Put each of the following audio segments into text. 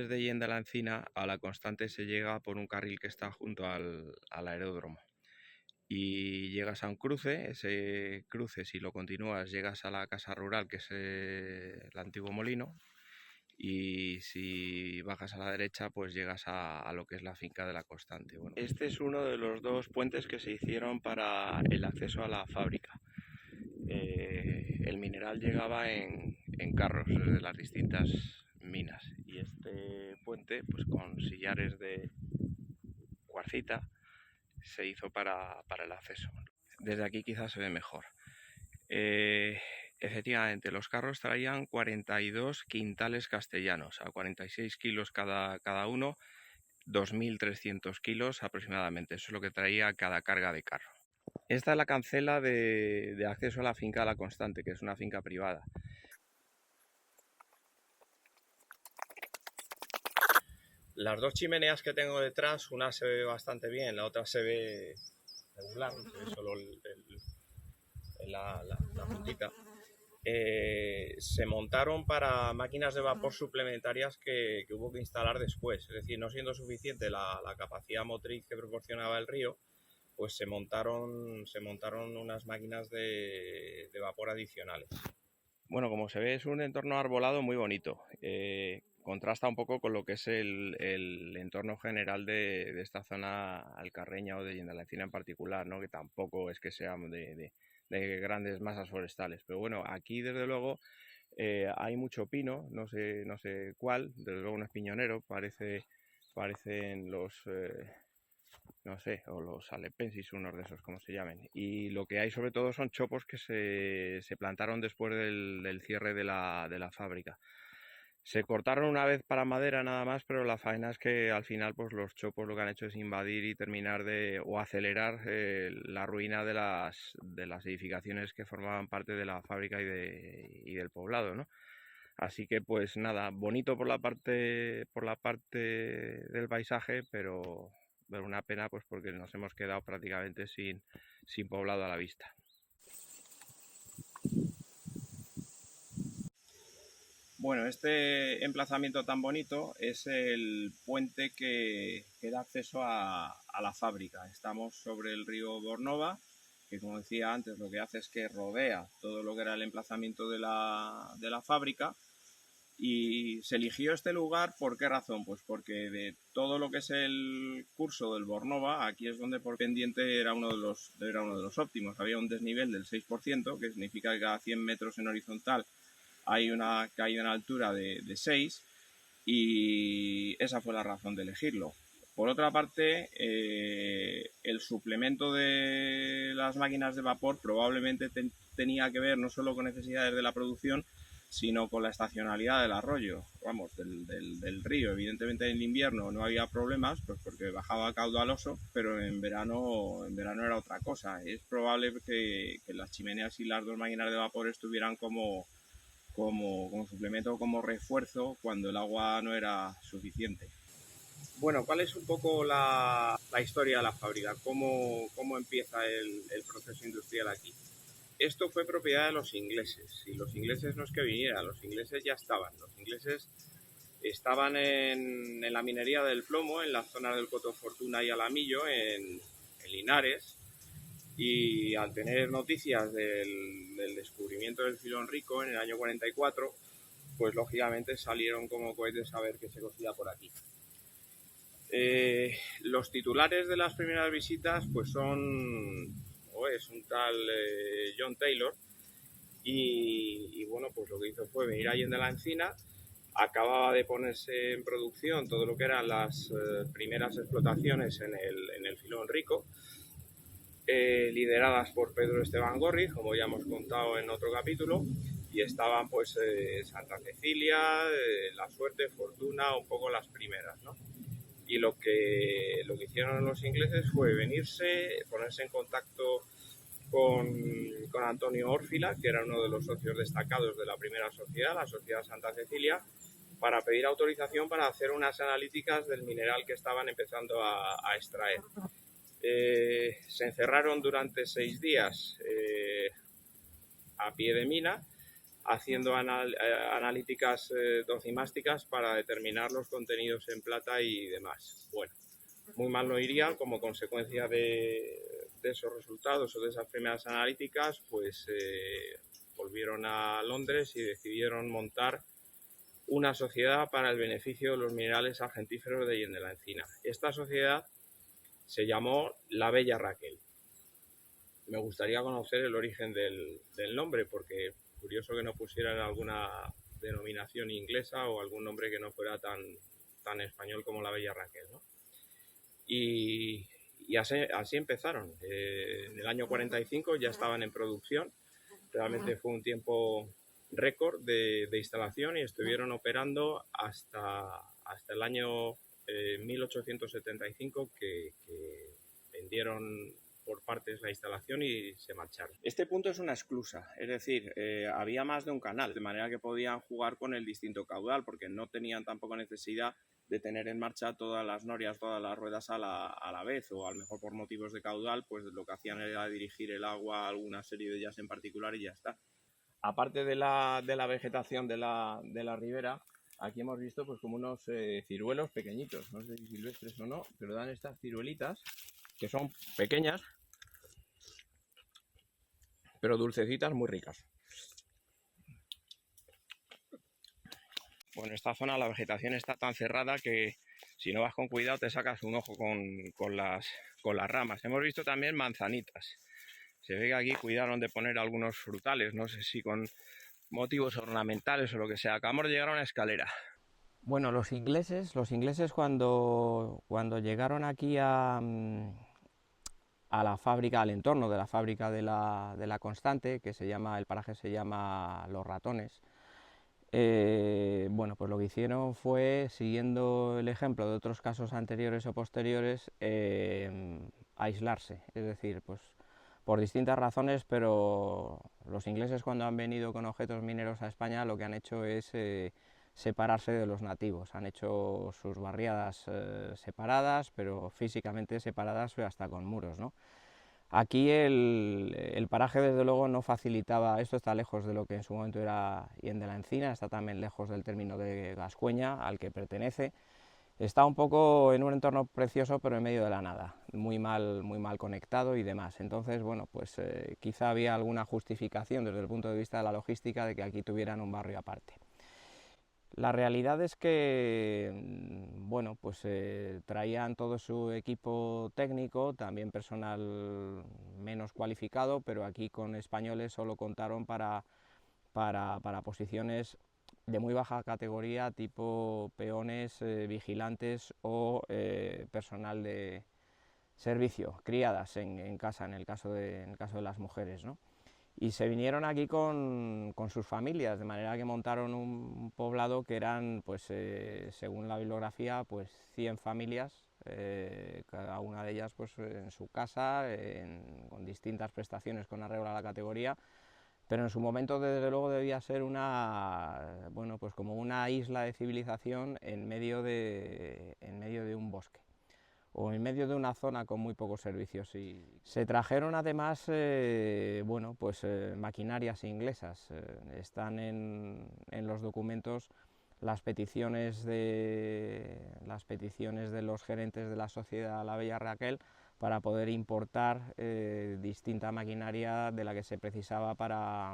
de Lleida la Encina a La Constante se llega por un carril que está junto al aeródromo. Y llegas a un cruce, ese cruce, si lo continúas, llegas a la casa rural, que es el antiguo molino, y si bajas a la derecha, pues llegas a lo que es la finca de La Constante. Bueno, este es uno de los dos puentes que se hicieron para el acceso a la fábrica. El mineral llegaba en carros desde las distintas minas, y este puente, pues con sillares de cuarcita, se hizo para el acceso. Desde aquí quizás se ve mejor. Efectivamente, los carros traían 42 quintales castellanos, a 46 kilos cada uno, 2.300 kilos aproximadamente. Eso es lo que traía cada carga de carro. Esta es la cancela de acceso a la finca La Constante, que es una finca privada. Las dos chimeneas que tengo detrás, una se ve bastante bien, la otra se ve regular, se ve solo la puntita. Se montaron para máquinas de vapor suplementarias que hubo que instalar después. Es decir, no siendo suficiente la capacidad motriz que proporcionaba el río, pues se montaron unas máquinas de vapor adicionales. Bueno, como se ve, es un entorno arbolado muy bonito. Contrasta un poco con lo que es el entorno general de esta zona alcarreña o de Lleida la Encina en particular, ¿no? Que tampoco es que sea de grandes masas forestales. Pero bueno, aquí desde luego hay mucho pino, no sé cuál, desde luego no es piñonero, parecen los... no sé, o los alepensis, unos de esos, como se llamen. Y lo que hay sobre todo son chopos que se plantaron después del cierre de la fábrica. Se cortaron una vez para madera nada más, pero la faena es que al final pues los chopos lo que han hecho es invadir y terminar o acelerar la ruina de las edificaciones que formaban parte de la fábrica y del poblado, ¿no? Así que pues nada, bonito por la parte del paisaje, pero una pena pues porque nos hemos quedado prácticamente sin poblado a la vista. Bueno, este emplazamiento tan bonito es el puente que da acceso a la fábrica. Estamos sobre el río Bornova, que como decía antes lo que hace es que rodea todo lo que era el emplazamiento de la fábrica. Y se eligió este lugar, ¿por qué razón? Pues porque de todo lo que es el curso del Bornova, aquí es donde por pendiente era uno de los óptimos. Había un desnivel del 6%, que significa que cada 100 metros en horizontal hay una caída en altura de 6, y esa fue la razón de elegirlo. Por otra parte, el suplemento de las máquinas de vapor probablemente tenía que ver no solo con necesidades de la producción, sino con la estacionalidad del arroyo, vamos, del río. Evidentemente en el invierno no había problemas, pues porque bajaba caudaloso, pero en verano era otra cosa. Es probable que las chimeneas y las dos máquinas de vapor estuvieran como suplemento, como refuerzo cuando el agua no era suficiente. Bueno, ¿cuál es un poco la historia de la fábrica? ¿Cómo empieza el proceso industrial aquí? Esto fue propiedad de los ingleses, y los ingleses no es que vinieran, los ingleses ya estaban. Los ingleses estaban en la minería del plomo, en las zonas del Coto Fortuna y Alamillo, en Linares, y al tener noticias del descubrimiento del filón rico en el año 44, pues lógicamente salieron como cohetes a ver qué se cocía por aquí. Los titulares de las primeras visitas pues es un tal John Taylor, y bueno, pues lo que hizo fue venir a Lleida la Encina. Acababa de ponerse en producción todo lo que eran las primeras explotaciones en el filón rico, lideradas por Pedro Esteban Gorri, como ya hemos contado en otro capítulo, y estaban pues Santa Cecilia, La Suerte, Fortuna, un poco las primeras, ¿no? Y lo que hicieron los ingleses fue venirse, ponerse en contacto con Antonio Órfila, que era uno de los socios destacados de la primera sociedad, la Sociedad Santa Cecilia, para pedir autorización para hacer unas analíticas del mineral que estaban empezando a extraer. Se encerraron durante 6 días a pie de mina, haciendo analíticas docimásticas para determinar los contenidos en plata y demás. Bueno, muy mal no iría. Como consecuencia de esos resultados o de esas primeras analíticas, pues volvieron a Londres y decidieron montar una sociedad para el beneficio de los minerales argentíferos de Allende la Encina. Esta sociedad se llamó La Bella Raquel. Me gustaría conocer el origen del nombre, porque curioso que no pusieran alguna denominación inglesa o algún nombre que no fuera tan español como La Bella Raquel, ¿no? Y así empezaron. En el año 45 ya estaban en producción. Realmente fue un tiempo récord de instalación y estuvieron operando hasta el año 1875 que vendieron por partes la instalación y se marcharon. Este punto es una esclusa, es decir, había más de un canal, de manera que podían jugar con el distinto caudal, porque no tenían tampoco necesidad de tener en marcha todas las norias, todas las ruedas a la vez, o a lo mejor por motivos de caudal, pues lo que hacían era dirigir el agua a alguna serie de ellas en particular y ya está. Aparte de la vegetación de la ribera, aquí hemos visto pues como unos ciruelos pequeñitos, no sé si silvestres o no, pero dan estas ciruelitas que son pequeñas, pero dulcecitas, muy ricas. Bueno, en esta zona la vegetación está tan cerrada que si no vas con cuidado te sacas un ojo con las ramas. Hemos visto también manzanitas. Se ve que aquí cuidaron de poner algunos frutales, no sé si con motivos ornamentales o lo que sea. Acabamos de llegar a una escalera. Bueno, los ingleses cuando llegaron aquí a la fábrica, al entorno de la fábrica de la Constante, que el paraje se llama Los Ratones, bueno, pues lo que hicieron fue, siguiendo el ejemplo de otros casos anteriores o posteriores, aislarse, es decir, pues por distintas razones, pero los ingleses cuando han venido con objetos mineros a España lo que han hecho es separarse de los nativos, han hecho sus barriadas separadas, pero físicamente separadas hasta con muros, ¿no? Aquí el paraje desde luego no facilitaba, esto está lejos de lo que en su momento era Allende la Encina, está también lejos del término de Gascueña al que pertenece, está un poco en un entorno precioso pero en medio de la nada, muy mal conectado y demás, entonces bueno, pues quizá había alguna justificación desde el punto de vista de la logística de que aquí tuvieran un barrio aparte. La realidad es que, bueno, pues traían todo su equipo técnico, también personal menos cualificado, pero aquí con españoles solo contaron para posiciones de muy baja categoría, tipo peones, vigilantes o personal de servicio, criadas en casa, en el caso de las mujeres, ¿no? Y se vinieron aquí con sus familias, de manera que montaron un poblado que eran, pues según la bibliografía, pues 100 familias, cada una de ellas pues en su casa, con distintas prestaciones con arreglo a la categoría, pero en su momento desde luego debía ser bueno, pues como una isla de civilización en medio de un bosque o en medio de una zona con muy pocos servicios. Y se trajeron además bueno, pues maquinarias inglesas. Están en los documentos las peticiones de los gerentes de la sociedad La Bella Raquel para poder importar distinta maquinaria de la que se precisaba para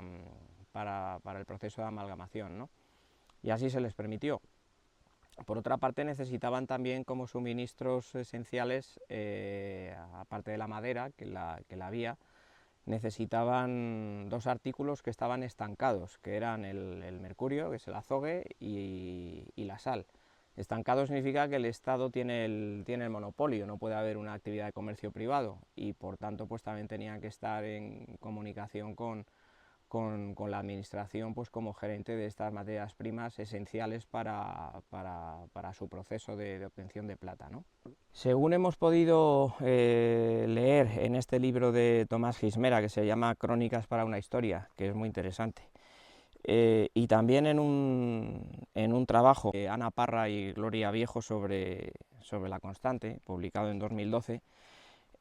el proceso de amalgamación, ¿no? Y así se les permitió. Por otra parte, necesitaban también como suministros esenciales, aparte de la madera, que la había, necesitaban dos artículos que estaban estancados, que eran el mercurio, que es el azogue, y la sal. Estancado significa que el Estado tiene el monopolio, no puede haber una actividad de comercio privado, y por tanto pues también tenían que estar en comunicación con la administración, pues como gerente de estas materias primas esenciales para su proceso de obtención de plata, ¿no? Según hemos podido leer en este libro de Tomás Gismera, que se llama Crónicas para una historia, que es muy interesante, y también en un trabajo de Ana Parra y Gloria Viejo sobre la Constante, publicado en 2012,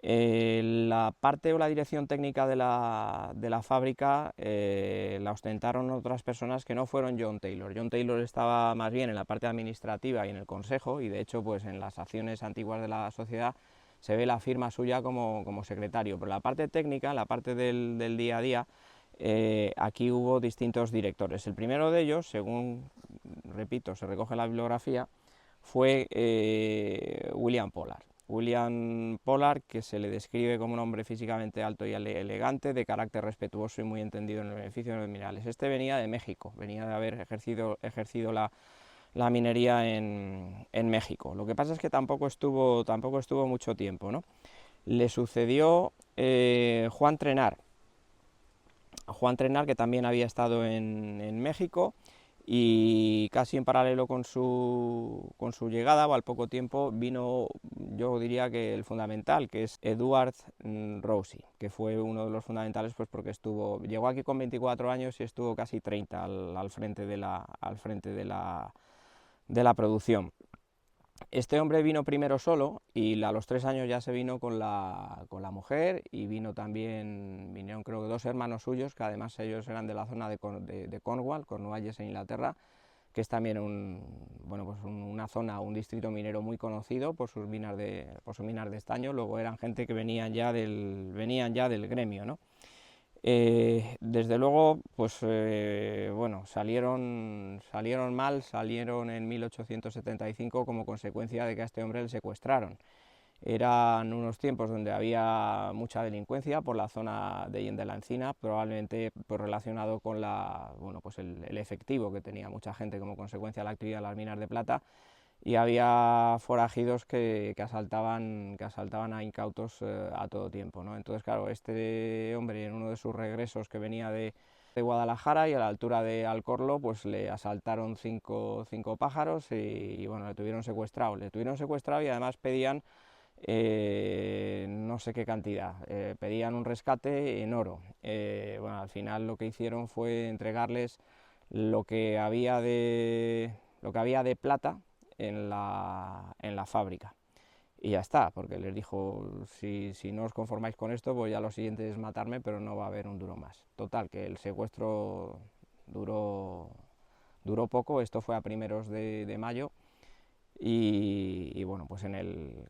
La parte o la dirección técnica de la fábrica la ostentaron otras personas que no fueron John Taylor. John Taylor estaba más bien en la parte administrativa y en el consejo, y de hecho pues en las acciones antiguas de la sociedad se ve la firma suya como secretario, pero la parte técnica, la parte del día a día, aquí hubo distintos directores. El primero de ellos, según, repito, se recoge en la bibliografía, fue William Pollard. William Pollard, que se le describe como un hombre físicamente alto y elegante, de carácter respetuoso y muy entendido en el beneficio de los minerales. Este venía de México, venía de haber ejercido la minería en México. Lo que pasa es que tampoco estuvo mucho tiempo, ¿no? Le sucedió Juan Trenar, que también había estado en México, y casi en paralelo con su llegada, o al poco tiempo, vino, yo diría que el fundamental, que es Edward Rosie, que fue uno de los fundamentales, pues porque llegó aquí con 24 años y estuvo casi 30 al frente de la producción. Este hombre vino primero solo y a los 3 años ya se vino con la mujer, y vinieron creo que 2 hermanos suyos, que además ellos eran de la zona de Cornwall, Cornualles en Inglaterra, que es también una zona, un distrito minero muy conocido por sus minas de estaño. Luego eran gente que venían ya del gremio, ¿no? Desde luego, pues salieron mal, salieron en 1875 como consecuencia de que a este hombre le secuestraron. Eran unos tiempos donde había mucha delincuencia por la zona de la Encina, probablemente pues, relacionado con el efectivo que tenía mucha gente como consecuencia de la actividad de las minas de plata, y había forajidos que asaltaban a incautos a todo tiempo, ¿no? Entonces, claro, este hombre, en uno de sus regresos, que venía de Guadalajara, y a la altura de Alcorlo, pues le asaltaron cinco pájaros y bueno, le tuvieron secuestrado, y además pedían no sé qué cantidad, pedían un rescate en oro. Bueno, al final lo que hicieron fue entregarles lo que había de plata en la fábrica, y ya está, porque les dijo: si no os conformáis con esto, pues ya lo siguiente es matarme, pero no va a haber un duro más. Total, que el secuestro duró poco. Esto fue a primeros de mayo, y bueno, pues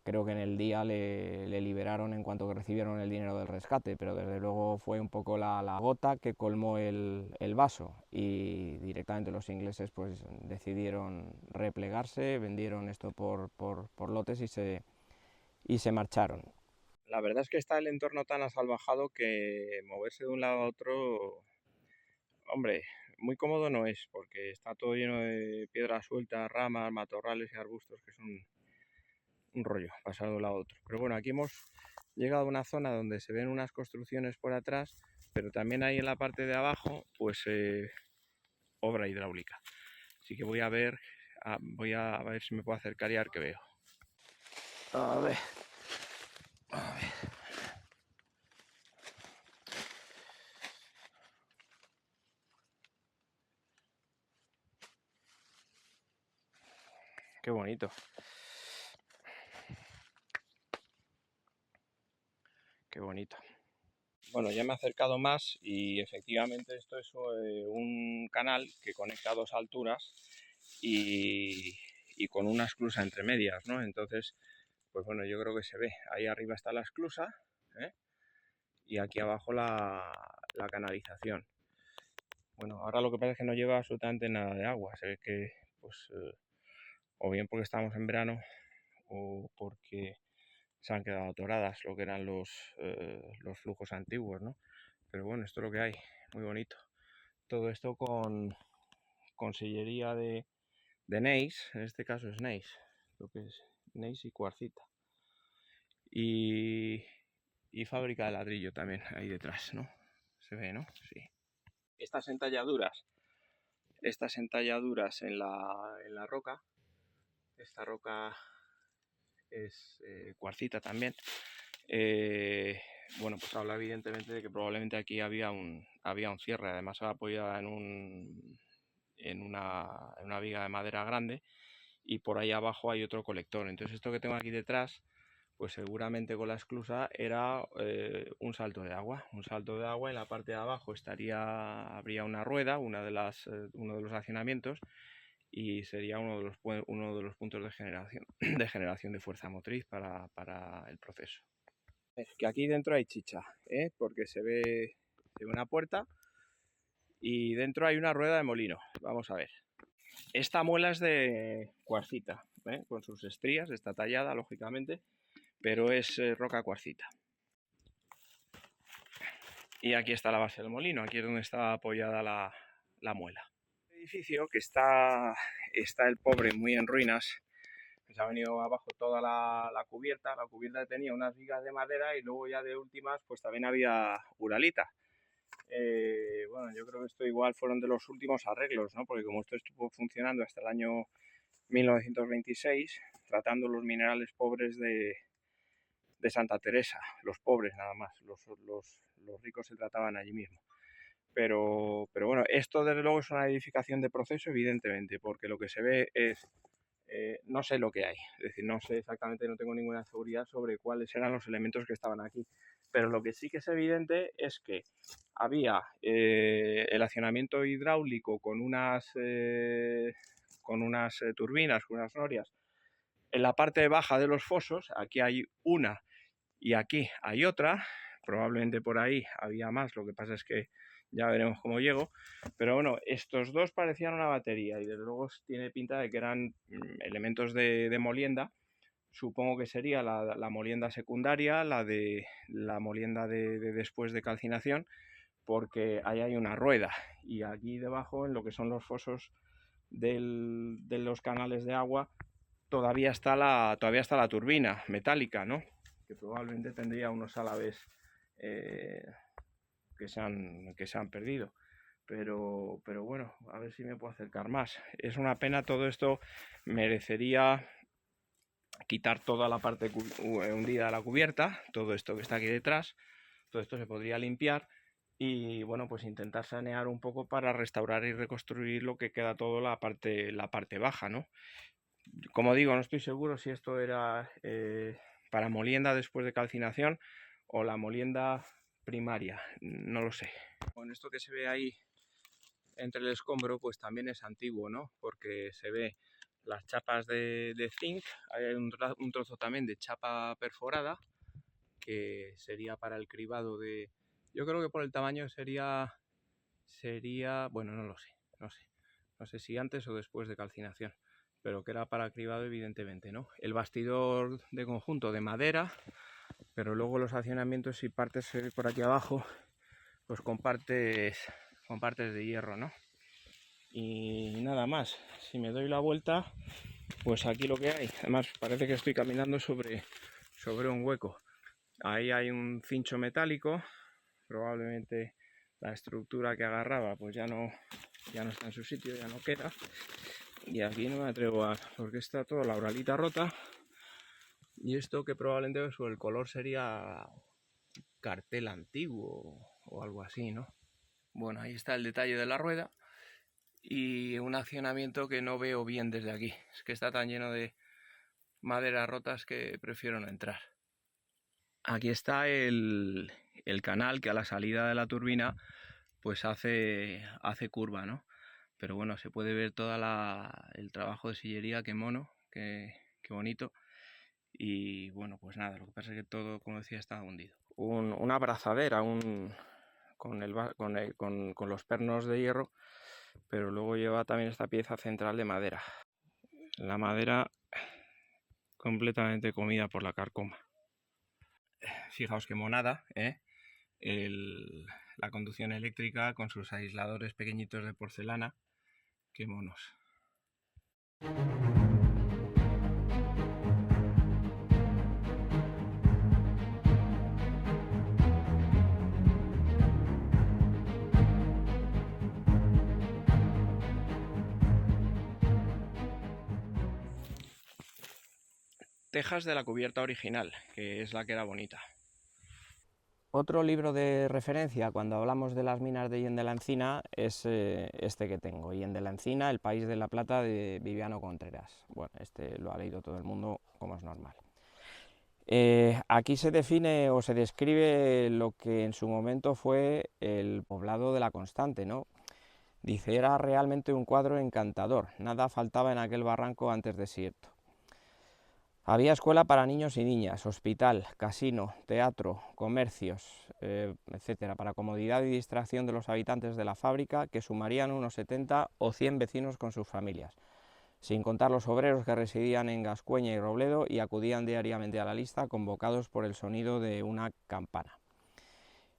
creo que en el día le liberaron en cuanto que recibieron el dinero del rescate, pero desde luego fue un poco la gota que colmó el vaso, y directamente los ingleses pues decidieron replegarse, vendieron esto por lotes y se marcharon. La verdad es que está el entorno tan asalvajado que moverse de un lado a otro, hombre, muy cómodo no es, porque está todo lleno de piedras sueltas, ramas, matorrales y arbustos, que son un rollo pasar de un lado a otro. Pero bueno, aquí hemos llegado a una zona donde se ven unas construcciones por atrás, pero también hay en la parte de abajo pues obra hidráulica. Así que voy a ver si me puedo acercar y a ver qué veo. A ver. Qué bonito. Qué bonito. Bueno, ya me he acercado más y efectivamente esto es un canal que conecta dos alturas y con una esclusa entre medias, ¿no? Entonces, pues bueno, yo creo que se ve. Ahí arriba está la esclusa, ¿eh? Y aquí abajo la canalización. Bueno, ahora lo que pasa es que no lleva absolutamente nada de agua. Se ve que, pues, o bien porque estamos en verano o porque se han quedado atoradas lo que eran los flujos antiguos, ¿no? Pero bueno, esto es lo que hay, muy bonito. Todo esto con sillería de neis, en este caso es neis, lo que es neis y cuarcita. Y fábrica de ladrillo también ahí detrás, ¿no? Se ve, ¿no? Sí. Estas entalladuras en la roca, esta roca es cuarcita también. Bueno, pues habla evidentemente de que probablemente aquí había un cierre. Además apoyada en una viga de madera grande, y por ahí abajo hay otro colector. Entonces esto que tengo aquí detrás pues seguramente con la esclusa era un salto de agua. Un salto de agua, en la parte de abajo habría una rueda, uno de los accionamientos, y sería uno de los puntos de generación, de fuerza motriz para el proceso. Es que aquí dentro hay chicha, porque se ve una puerta y dentro hay una rueda de molino. Vamos a ver. Esta muela es de cuarcita, con sus estrías, está tallada lógicamente, pero es roca cuarcita. Y aquí está la base del molino, aquí es donde está apoyada la muela. El edificio, que está el pobre muy en ruinas, se ha venido abajo toda la cubierta tenía unas vigas de madera y luego ya de últimas pues también había uralita. Bueno, yo creo que esto igual fueron de los últimos arreglos, ¿no? Porque como esto estuvo funcionando hasta el año 1926, tratando los minerales pobres de Santa Teresa, los pobres nada más, los ricos se trataban allí mismo. Pero bueno, esto desde luego es una edificación de proceso, evidentemente, porque lo que se ve es, no sé lo que hay, es decir, no sé exactamente, no tengo ninguna seguridad sobre cuáles eran los elementos que estaban aquí, pero lo que sí que es evidente es que había el accionamiento hidráulico con unas turbinas, con unas norias, en la parte baja de los fosos. Aquí hay una y aquí hay otra, probablemente por ahí había más, lo que pasa es que ya veremos cómo llego, pero bueno, estos dos parecían una batería y desde luego tiene pinta de que eran elementos de molienda. Supongo que sería la molienda secundaria, la molienda de después de calcinación, porque ahí hay una rueda y aquí debajo, en lo que son los fosos de los canales de agua, todavía está la turbina metálica, ¿no? Que probablemente tendría unos álabes que se han perdido. Pero bueno, a ver si me puedo acercar más. Es una pena, todo esto merecería quitar toda la parte hundida de la cubierta, todo esto que está aquí detrás, todo esto se podría limpiar y bueno, pues intentar sanear un poco para restaurar y reconstruir lo que queda todo la parte baja, ¿no? Como digo, no estoy seguro si esto era para molienda después de calcinación o la molienda primaria, no lo sé. Con esto que se ve ahí entre el escombro, pues también es antiguo, ¿no? Porque se ve las chapas de zinc, hay un trozo también de chapa perforada, que sería para el cribado de... Yo creo que por el tamaño sería... Bueno, no sé si antes o después de calcinación, pero que era para cribado evidentemente, ¿no? El bastidor de conjunto de madera, pero luego los accionamientos y partes por aquí abajo, pues con partes de hierro, ¿no? Y nada más, si me doy la vuelta, pues aquí lo que hay, además parece que estoy caminando sobre un hueco. Ahí hay un cincho metálico, probablemente la estructura que agarraba pues ya no está en su sitio, ya no queda. Y aquí no me atrevo porque está toda la uralita rota. Y esto que probablemente el color sería cartel antiguo o algo así, ¿no? Bueno, ahí está el detalle de la rueda y un accionamiento que no veo bien desde aquí. Es que está tan lleno de maderas rotas que prefiero no entrar. Aquí está el canal que a la salida de la turbina pues hace curva, ¿no? Pero bueno, se puede ver todo el trabajo de sillería, qué mono, qué bonito. Y bueno, pues nada, lo que pasa es que todo, como decía, está hundido. Una abrazadera con los pernos de hierro, pero luego lleva también esta pieza central de madera. La madera completamente comida por la carcoma. Fijaos qué monada, ¿eh? La conducción eléctrica con sus aisladores pequeñitos de porcelana. Qué monos. Tejas de la cubierta original, que es la que era bonita. Otro libro de referencia cuando hablamos de las minas de Hién de la Encina es este que tengo, Hién de la Encina, El país de la plata, de Viviano Contreras. Bueno, este lo ha leído todo el mundo, como es normal. Aquí se define o se describe lo que en su momento fue el poblado de la Constante, ¿no? Dice, era realmente un cuadro encantador, nada faltaba en aquel barranco antes desierto. Había escuela para niños y niñas, hospital, casino, teatro, comercios, etcétera, para comodidad y distracción de los habitantes de la fábrica, que sumarían unos 70 o 100 vecinos con sus familias, sin contar los obreros que residían en Gascueña y Robledo y acudían diariamente a la lista, convocados por el sonido de una campana.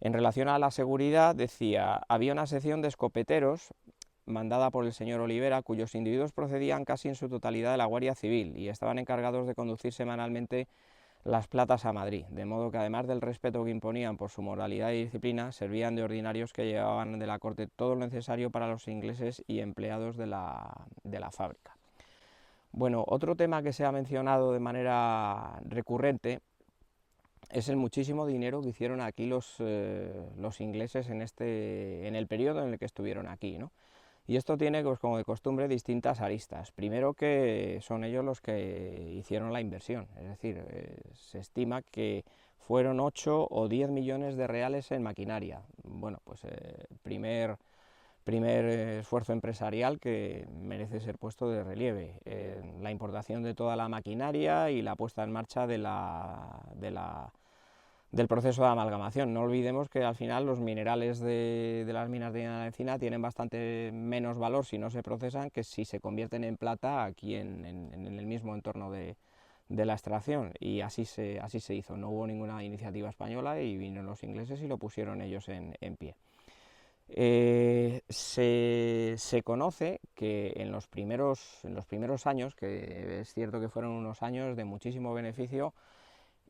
En relación a la seguridad, decía, había una sección de escopeteros mandada por el señor Olivera, cuyos individuos procedían casi en su totalidad de la Guardia Civil y estaban encargados de conducir semanalmente las platas a Madrid, de modo que además del respeto que imponían por su moralidad y disciplina, servían de ordinarios que llevaban de la corte todo lo necesario para los ingleses y empleados de la fábrica. Bueno, otro tema que se ha mencionado de manera recurrente es el muchísimo dinero que hicieron aquí los ingleses en el periodo en el que estuvieron aquí, ¿no? Y esto tiene, pues, como de costumbre, distintas aristas. Primero, que son ellos los que hicieron la inversión, es decir, se estima que fueron 8 o 10 millones de reales en maquinaria. Bueno, pues primer esfuerzo empresarial que merece ser puesto de relieve. La importación de toda la maquinaria y la puesta en marcha del proceso de amalgamación. No olvidemos que al final los minerales de las minas de la encina tienen bastante menos valor si no se procesan que si se convierten en plata aquí en el mismo entorno de la extracción, y así se hizo. No hubo ninguna iniciativa española y vinieron los ingleses y lo pusieron ellos en pie. Se conoce que en los primeros años, que es cierto que fueron unos años de muchísimo beneficio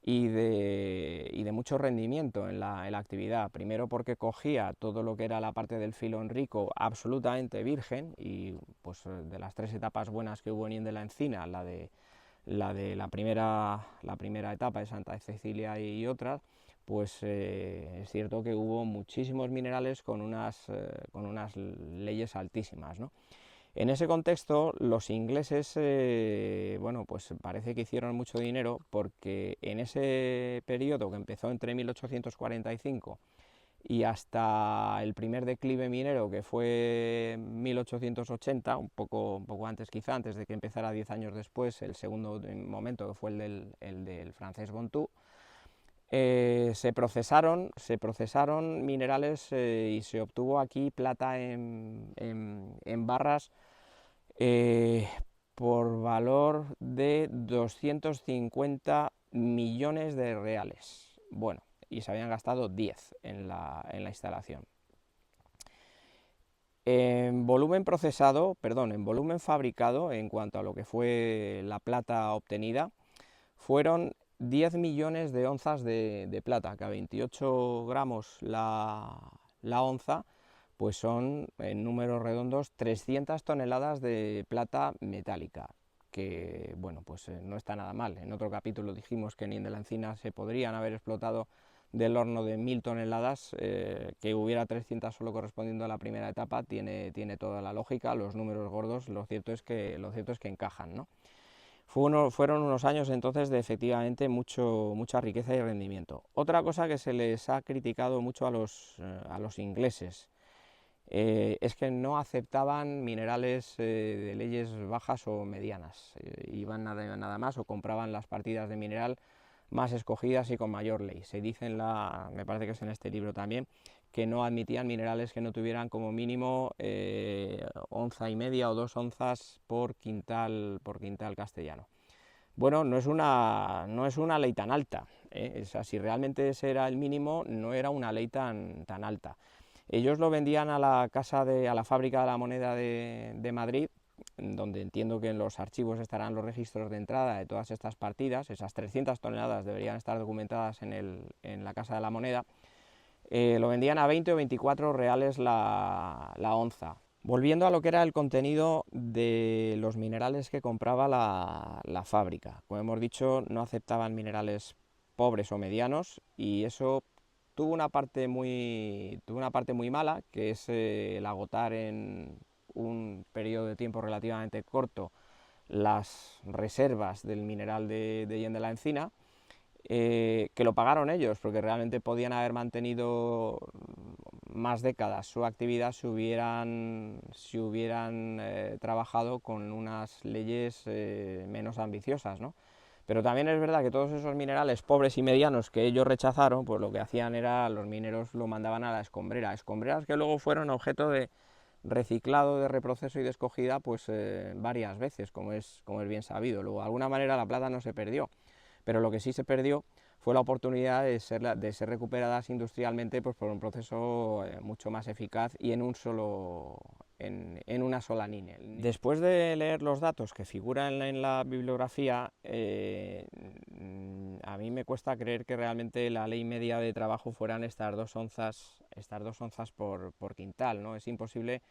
y de mucho rendimiento en la actividad. Primero, porque cogía todo lo que era la parte del filón rico absolutamente virgen, y pues de las 3 etapas buenas que hubo en de la Encina, la primera etapa de Santa Cecilia y otras, pues es cierto que hubo muchísimos minerales con unas leyes altísimas, ¿no? En ese contexto, los ingleses, bueno, pues parece que hicieron mucho dinero, porque en ese periodo, que empezó entre 1845 y hasta el primer declive minero, que fue 1880, un poco antes quizá, antes de que empezara 10 años después, el segundo momento, que fue el del francés Bontou, se procesaron minerales y se obtuvo aquí plata en barras eh, por valor de 250 millones de reales. Bueno, y se habían gastado 10 en la instalación. En volumen fabricado, en cuanto a lo que fue la plata obtenida, fueron 10 millones de onzas de plata, que a 28 gramos la onza, pues son, en números redondos, 300 toneladas de plata metálica, que, bueno, pues no está nada mal. En otro capítulo dijimos que en de la Encina se podrían haber explotado del horno de 1000 toneladas, que hubiera 300 solo correspondiendo a la primera etapa, tiene toda la lógica. Los números gordos, lo cierto es que encajan, ¿no? Fueron unos años entonces de efectivamente mucha riqueza y rendimiento. Otra cosa que se les ha criticado mucho a los ingleses es que no aceptaban minerales de leyes bajas o medianas. Iban nada más o compraban las partidas de mineral más escogidas y con mayor ley. Se dice me parece que es en este libro también, que no admitían minerales que no tuvieran como mínimo 1,5 onzas o 2 onzas por quintal castellano. Bueno, no es una ley tan alta, ¿eh? O sea, si realmente ese era el mínimo, no era una ley tan alta. Ellos lo vendían a la fábrica de la moneda de Madrid, donde entiendo que en los archivos estarán los registros de entrada de todas estas partidas. Esas 300 toneladas deberían estar documentadas en la Casa de la Moneda. Lo vendían a 20 o 24 reales la onza. Volviendo a lo que era el contenido de los minerales que compraba la fábrica, como hemos dicho, no aceptaban minerales pobres o medianos, y eso tuvo una parte muy mala, que es el agotar en un periodo de tiempo relativamente corto las reservas del mineral de la Encina. que lo pagaron ellos, porque realmente podían haber mantenido más décadas su actividad si hubieran trabajado con unas leyes menos ambiciosas, ¿no? Pero también es verdad que todos esos minerales pobres y medianos que ellos rechazaron, pues lo que hacían era, los mineros lo mandaban a la escombrera, escombreras que luego fueron objeto de reciclado, de reproceso y de escogida pues varias veces, como es bien sabido. Luego, de alguna manera la plata no se perdió, pero lo que sí se perdió fue la oportunidad de ser recuperadas industrialmente pues, por un proceso mucho más eficaz y en una sola línea. Después de leer los datos que figuran en la bibliografía, a mí me cuesta creer que realmente la ley media de trabajo fueran estas 2 onzas por quintal, ¿no? Es imposible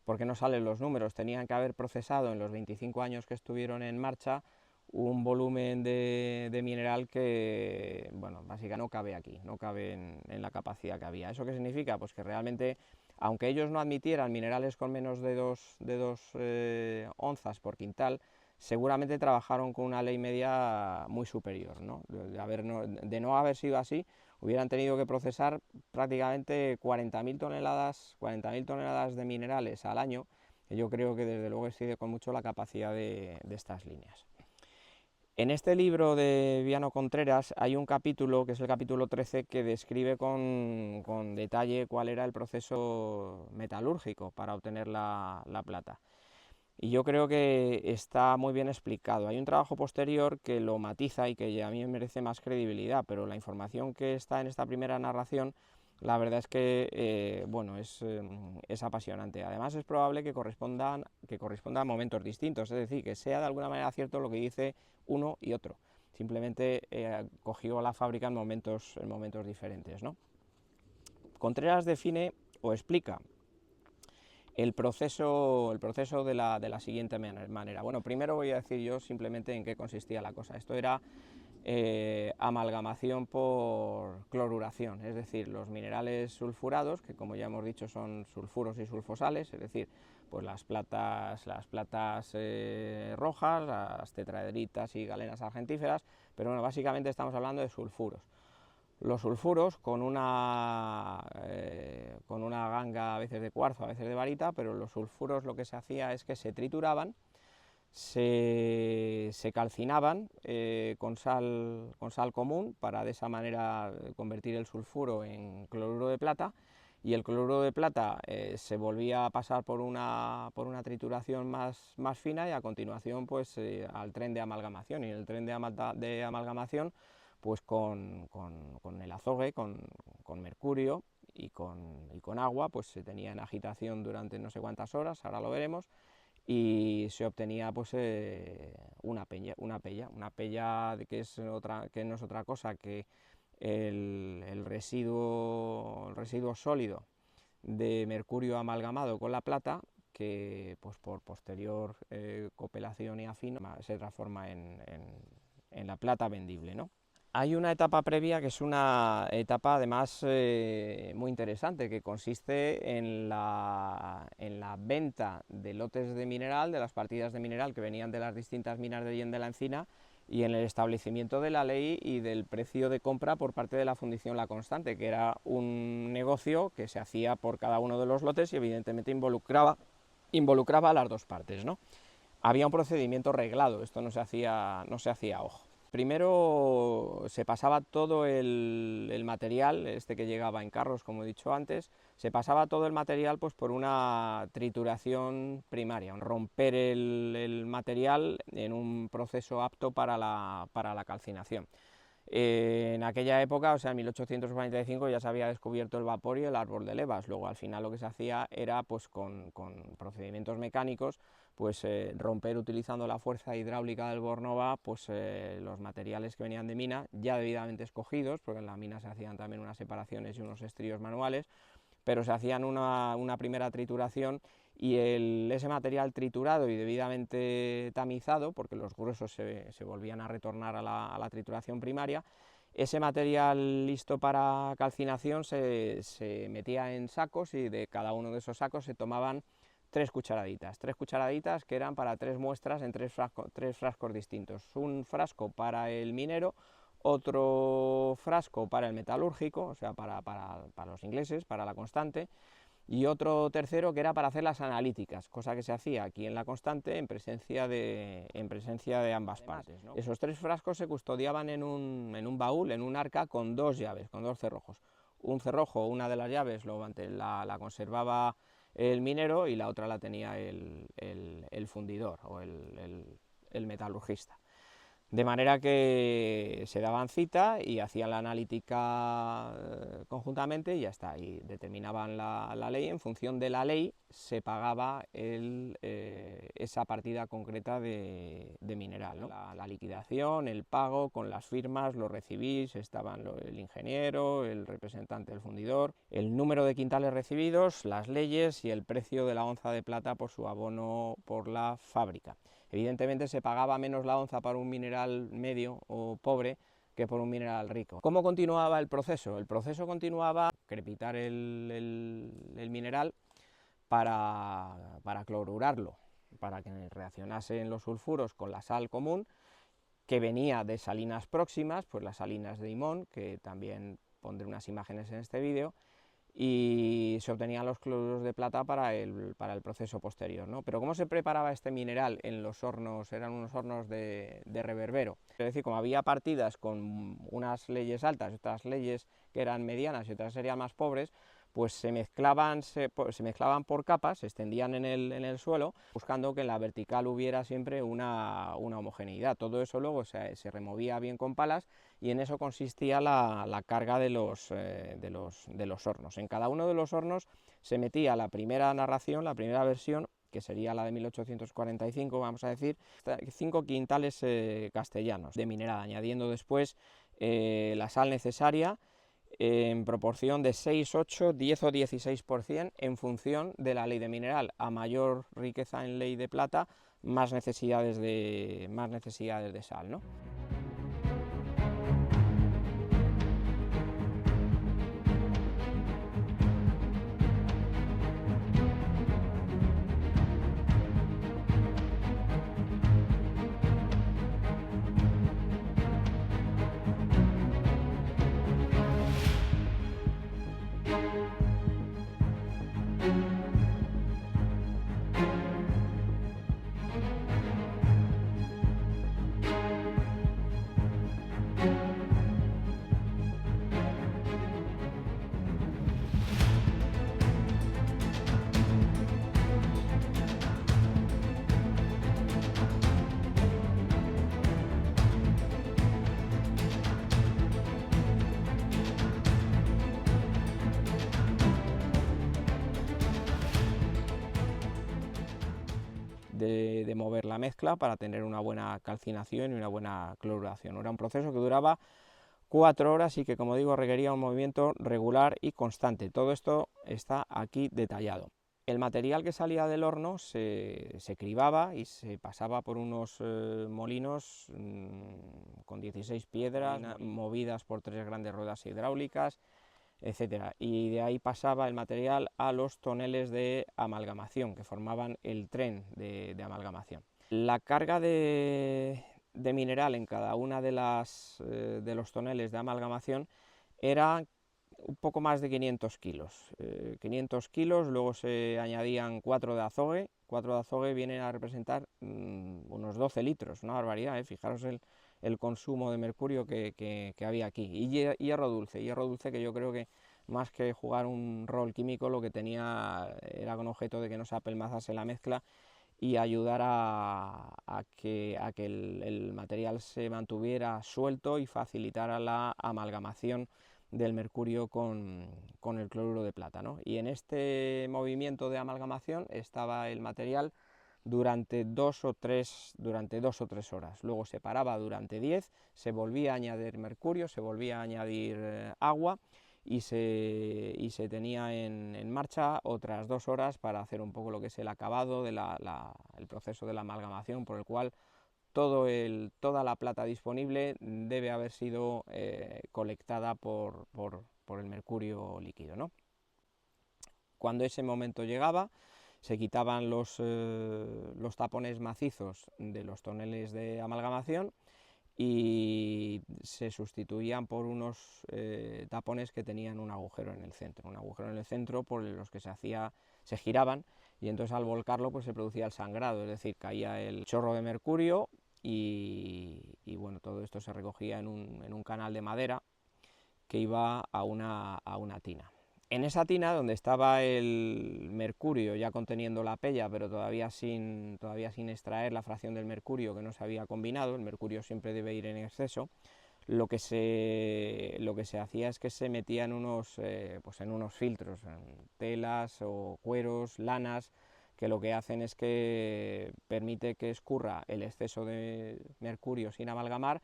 porque no salen los números. Tenían que haber procesado en los 25 años que estuvieron en marcha un volumen de mineral que, bueno, básicamente no cabe aquí, no cabe en la capacidad que había. ¿Eso qué significa? Pues que realmente, aunque ellos no admitieran minerales con menos de 2 onzas por quintal, seguramente trabajaron con una ley media muy superior, ¿no? De no haber sido así, hubieran tenido que procesar prácticamente 40.000 toneladas de minerales al año, que yo creo que desde luego excede con mucho la capacidad de estas líneas. En este libro de Viano Contreras hay un capítulo, que es el capítulo 13, que describe con detalle cuál era el proceso metalúrgico para obtener la plata. Y yo creo que está muy bien explicado. Hay un trabajo posterior que lo matiza y que a mí me merece más credibilidad, pero la información que está en esta primera narración, la verdad es que bueno, es apasionante. Además es probable que corresponda a momentos distintos, es decir, que sea de alguna manera cierto lo que dice uno y otro. Simplemente cogió la fábrica en momentos diferentes, ¿no? Contreras define o explica el proceso de la siguiente manera. Bueno, primero voy a decir yo simplemente en qué consistía la cosa. Esto era amalgamación por cloruración, es decir, los minerales sulfurados, que como ya hemos dicho son sulfuros y sulfosales, es decir, pues las platas rojas, las tetraedritas y galenas argentíferas, pero bueno, básicamente estamos hablando de sulfuros. Los sulfuros con una ganga a veces de cuarzo, a veces de varita, pero los sulfuros lo que se hacía es que se trituraban, se calcinaban con sal común para de esa manera convertir el sulfuro en cloruro de plata, y el cloruro de plata se volvía a pasar por una trituración más fina y a continuación pues al tren de amalgamación, y en el tren de amalgamación pues con el azogue, con mercurio y con agua, pues se tenía en agitación durante no sé cuántas horas, ahora lo veremos, y se obtenía pues una pella que no es otra cosa que el residuo sólido de mercurio amalgamado con la plata, que pues por posterior copelación y afino se transforma en la plata vendible, ¿no? Hay una etapa previa que es una etapa además muy interesante, que consiste en la venta de lotes de mineral, de las partidas de mineral que venían de las distintas minas de Allende la Encina, y en el establecimiento de la ley y del precio de compra por parte de la Fundición La Constante, que era un negocio que se hacía por cada uno de los lotes y evidentemente involucraba a las dos partes, ¿no? Había un procedimiento reglado, esto no se hacía a ojo. Primero se pasaba todo el material, que llegaba en carros, como he dicho antes, se pasaba todo el material pues, por una trituración primaria, romper el material en un proceso apto para la calcinación. En aquella época, o sea, en 1845, ya se había descubierto el vapor y el árbol de levas. Luego, al final, lo que se hacía era, pues, con procedimientos mecánicos, pues, romper utilizando la fuerza hidráulica del Bornova, pues, los materiales que venían de mina, ya debidamente escogidos, porque en la mina se hacían también unas separaciones y unos estríos manuales, pero se hacían una primera trituración, y ese material triturado y debidamente tamizado, porque los gruesos se volvían a retornar a la trituración primaria, ese material listo para calcinación se metía en sacos, y de cada uno de esos sacos se tomaban 3 cucharaditas que eran para 3 muestras en 3 frascos distintos, un frasco para el minero, otro frasco para el metalúrgico, o sea, para los ingleses, para la Constante, y otro tercero que era para hacer las analíticas, cosa que se hacía aquí en la Constante en presencia de ambas partes, ¿no? Esos 3 frascos se custodiaban en un baúl, en un arca con 2 llaves, con 2 cerrojos. Un cerrojo, una de las llaves la conservaba el minero y la otra la tenía el fundidor o el metalurgista. De manera que se daban cita y hacían la analítica conjuntamente y ya está, y determinaban la ley. En función de la ley se pagaba esa partida concreta de mineral, ¿no? La liquidación, el pago, con las firmas, los recibís, estaban el ingeniero, el representante del fundidor, el número de quintales recibidos, las leyes y el precio de la onza de plata por su abono por la fábrica. Evidentemente se pagaba menos la onza para un mineral medio o pobre que por un mineral rico. ¿Cómo continuaba el proceso? El proceso continuaba crepitar el mineral para clorurarlo, para que reaccionasen los sulfuros con la sal común, que venía de salinas próximas, pues las salinas de Imón, que también pondré unas imágenes en este vídeo, y se obtenían los cloruros de plata para el proceso posterior, ¿no? Pero ¿cómo se preparaba este mineral en los hornos? Eran unos hornos de reverbero, es decir, como había partidas con unas leyes altas y otras leyes que eran medianas y otras serían más pobres, pues se mezclaban por capas, se extendían en el suelo, buscando que en la vertical hubiera siempre una homogeneidad. Todo eso luego se removía bien con palas y en eso consistía la carga de los hornos. En cada uno de los hornos se metía la primera narración, la primera versión, que sería la de 1845, vamos a decir, 5 quintales castellanos de mineral, añadiendo después la sal necesaria en proporción de 6, 8, 10 o 16% en función de la ley de mineral. A mayor riqueza en ley de plata, más necesidades de sal, ¿no? De mover la mezcla para tener una buena calcinación y una buena cloruración. Era un proceso que duraba 4 horas y que, como digo, requería un movimiento regular y constante. Todo esto está aquí detallado. El material que salía del horno se cribaba y se pasaba por unos molinos con 16 piedras movidas por 3 grandes ruedas hidráulicas, etcétera, y de ahí pasaba el material a los toneles de amalgamación que formaban el tren de amalgamación. La carga de mineral en cada una de los toneles de amalgamación era un poco más de 500 kilos. 500 kilos, luego se añadían 4 de azogue. 4 de azogue vienen a representar unos 12 litros, una barbaridad, fijaros el consumo de mercurio que había aquí. Y hierro dulce que yo creo que más que jugar un rol químico lo que tenía era con objeto de que no se apelmazase la mezcla y ayudar a que el material se mantuviera suelto y facilitara la amalgamación del mercurio con el cloruro de plata, ¿no? Y en este movimiento de amalgamación estaba el material durante 2 o 3 horas, luego se paraba durante 10, se volvía a añadir mercurio, se volvía a añadir agua y se tenía en marcha otras 2 horas para hacer un poco lo que es el acabado del proceso de la amalgamación, por el cual toda la plata disponible debe haber sido colectada por el mercurio líquido, ¿no? Cuando ese momento llegaba, se quitaban los tapones macizos de los toneles de amalgamación y se sustituían por unos tapones que tenían un agujero en el centro por los que se giraban, y entonces al volcarlo pues se producía el sangrado, es decir, caía el chorro de mercurio y bueno, todo esto se recogía en un canal de madera que iba a una tina. En esa tina, donde estaba el mercurio ya conteniendo la pella, pero todavía sin extraer la fracción del mercurio que no se había combinado, el mercurio siempre debe ir en exceso, lo que se hacía es que se metía en unos filtros, en telas o cueros, lanas, que lo que hacen es que permite que escurra el exceso de mercurio sin amalgamar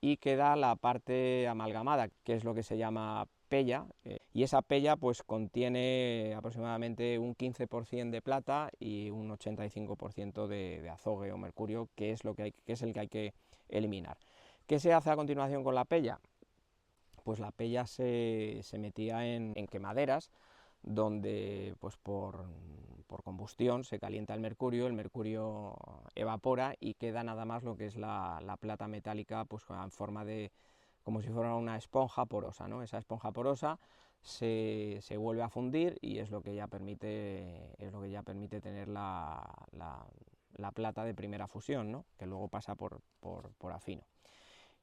y queda la parte amalgamada, que es lo que se llama pella, y esa pella pues contiene aproximadamente un 15% de plata y un 85% de azogue o mercurio, que es el que hay que eliminar. ¿Qué se hace a continuación con la pella? Pues la pella se metía en quemaderas, donde pues por combustión se calienta el mercurio evapora y queda nada más lo que es la plata metálica, pues en forma de, como si fuera una esponja porosa, ¿no? Esa esponja porosa se vuelve a fundir y es lo que ya permite tener la plata de primera fusión, ¿no? Que luego pasa por afino.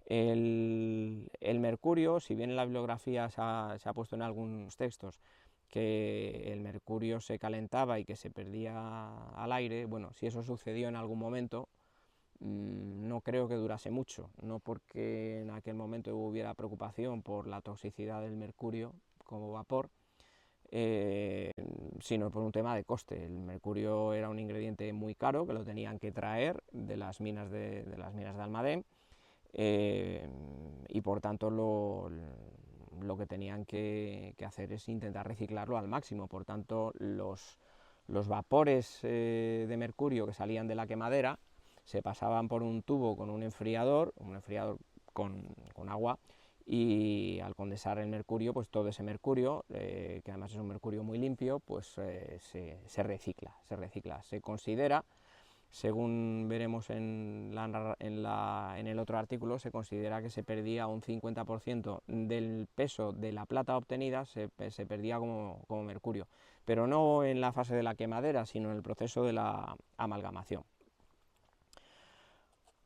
El mercurio, si bien en la bibliografía se ha puesto en algunos textos que el mercurio se calentaba y que se perdía al aire, bueno, si eso sucedió en algún momento, no creo que durase mucho, no porque en aquel momento hubiera preocupación por la toxicidad del mercurio como vapor, sino por un tema de coste. El mercurio era un ingrediente muy caro que lo tenían que traer de las minas de Almadén, y por tanto lo que tenían que hacer es intentar reciclarlo al máximo. Por tanto, los vapores de mercurio que salían de la quemadera se pasaban por un tubo con un enfriador con agua, y al condensar el mercurio, pues todo ese mercurio, que además es un mercurio muy limpio, pues se recicla, se considera, según veremos en el otro artículo, se considera que se perdía un 50% del peso de la plata obtenida, se perdía como mercurio, pero no en la fase de la quemadera, sino en el proceso de la amalgamación.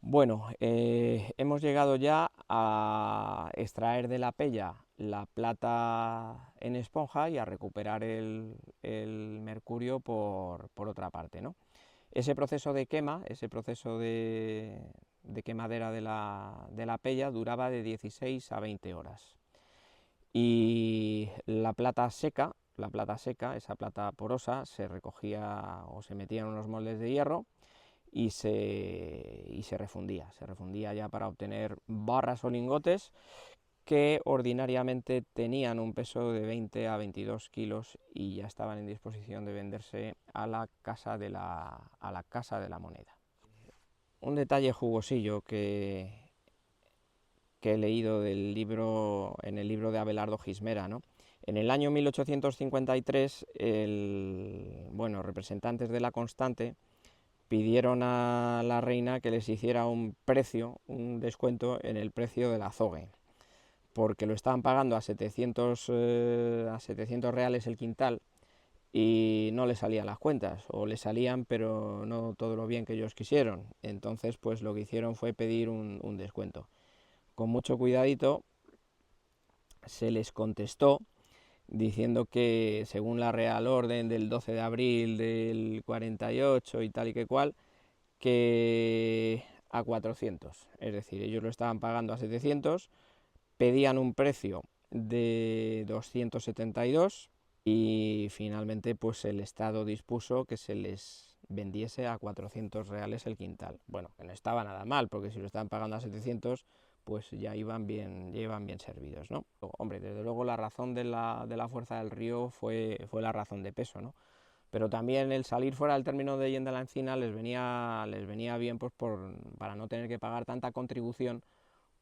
Bueno, hemos llegado ya a extraer de la pella la plata en esponja y a recuperar el mercurio por otra parte, ¿no? Ese proceso de quema, ese proceso de quemadera de la pella duraba de 16 a 20 horas. Y la plata seca, esa plata porosa, se recogía o se metía en unos moldes de hierro y se refundía ya para obtener barras o lingotes que ordinariamente tenían un peso de 20 a 22 kilos y ya estaban en disposición de venderse a la casa de la moneda. Un detalle jugosillo que he leído en el libro de Abelardo Gismera, ¿no? En el año 1853, representantes de la Constante pidieron a la reina que les hiciera un descuento en el precio del azogue, porque lo estaban pagando a 700 reales el quintal y no les salían las cuentas, o les salían pero no todo lo bien que ellos quisieron. Entonces pues lo que hicieron fue pedir un descuento. Con mucho cuidadito se les contestó diciendo que según la Real Orden del 12 de abril del 48 y tal y que cual, que a 400, es decir, ellos lo estaban pagando a 700, pedían un precio de 272 y finalmente pues el Estado dispuso que se les vendiese a 400 reales el quintal. Bueno, que no estaba nada mal, porque si lo estaban pagando a 700, pues ya iban bien servidos, ¿no? Hombre, desde luego la razón de la fuerza del río fue la razón de peso, ¿no? Pero también el salir fuera del término de Yenda la Encina les venía bien, pues para no tener que pagar tanta contribución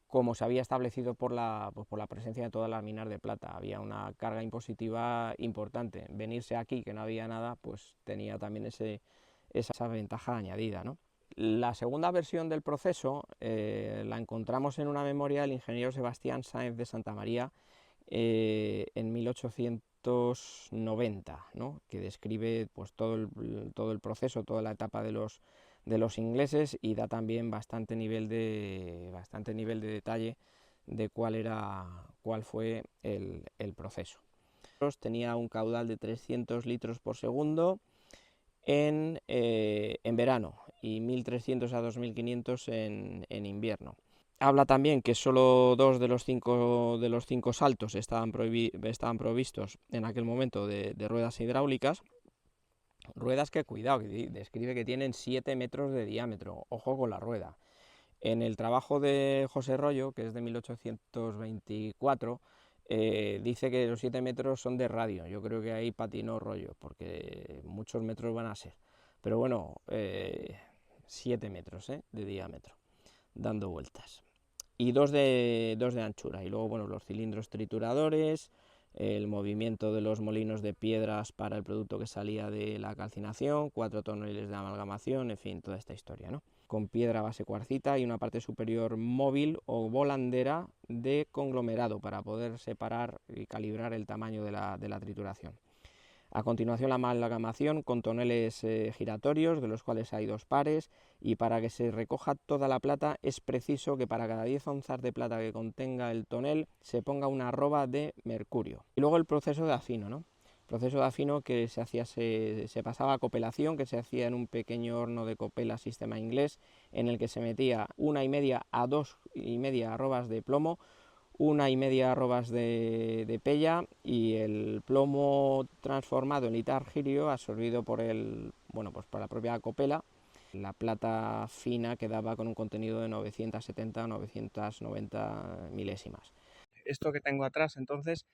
como se había establecido por la presencia de todas las minas de plata. Había una carga impositiva importante. Venirse aquí, que no había nada, pues tenía también esa ventaja añadida, ¿no? La segunda versión del proceso la encontramos en una memoria del ingeniero Sebastián Sáenz de Santamaría en 1890, ¿no? Que describe pues, todo el proceso, toda la etapa de los ingleses, y da también bastante nivel de detalle de cuál fue el proceso. Tenía un caudal de 300 litros por segundo en verano y 1.300 a 2.500 en invierno. Habla también que solo 2 de los 5 saltos estaban provistos en aquel momento de ruedas hidráulicas. Ruedas que, cuidado, que describe que tienen 7 metros de diámetro. Ojo con la rueda. En el trabajo de José Rollo, que es de 1824, dice que los 7 metros son de radio. Yo creo que ahí patinó Rollo, porque muchos metros van a ser. Pero bueno, 7 metros de diámetro, dando vueltas. Y 2 de anchura. Y luego, bueno, los cilindros trituradores, el movimiento de los molinos de piedras para el producto que salía de la calcinación, 4 toneles de amalgamación, en fin, toda esta historia, ¿no? Con piedra base cuarcita y una parte superior móvil o volandera de conglomerado para poder separar y calibrar el tamaño de la trituración. A continuación, la amalgamación con toneles giratorios, de los cuales hay 2 pares, y para que se recoja toda la plata es preciso que para cada 10 onzas de plata que contenga el tonel se ponga una arroba de mercurio. Y luego el proceso de afino, ¿no? Proceso de afino que se pasaba a copelación, que se hacía en un pequeño horno de copela sistema inglés, en el que se metía 1,5 a 2,5 arrobas de plomo, 1,5 arrobas de pella, y el plomo transformado en litargirio absorbido por por la propia copela. La plata fina quedaba con un contenido de 970 o 990 milésimas. Esto que tengo atrás, entonces,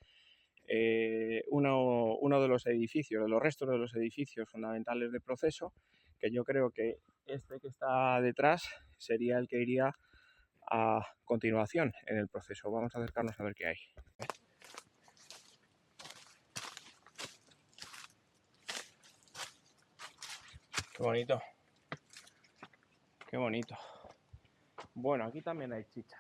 uno de los edificios, de los restos de los edificios fundamentales de proceso, que yo creo que este que está detrás sería el que iría a continuación en el proceso. Vamos a acercarnos a ver qué hay. Qué bonito. Qué bonito. Bueno, aquí también hay chicha.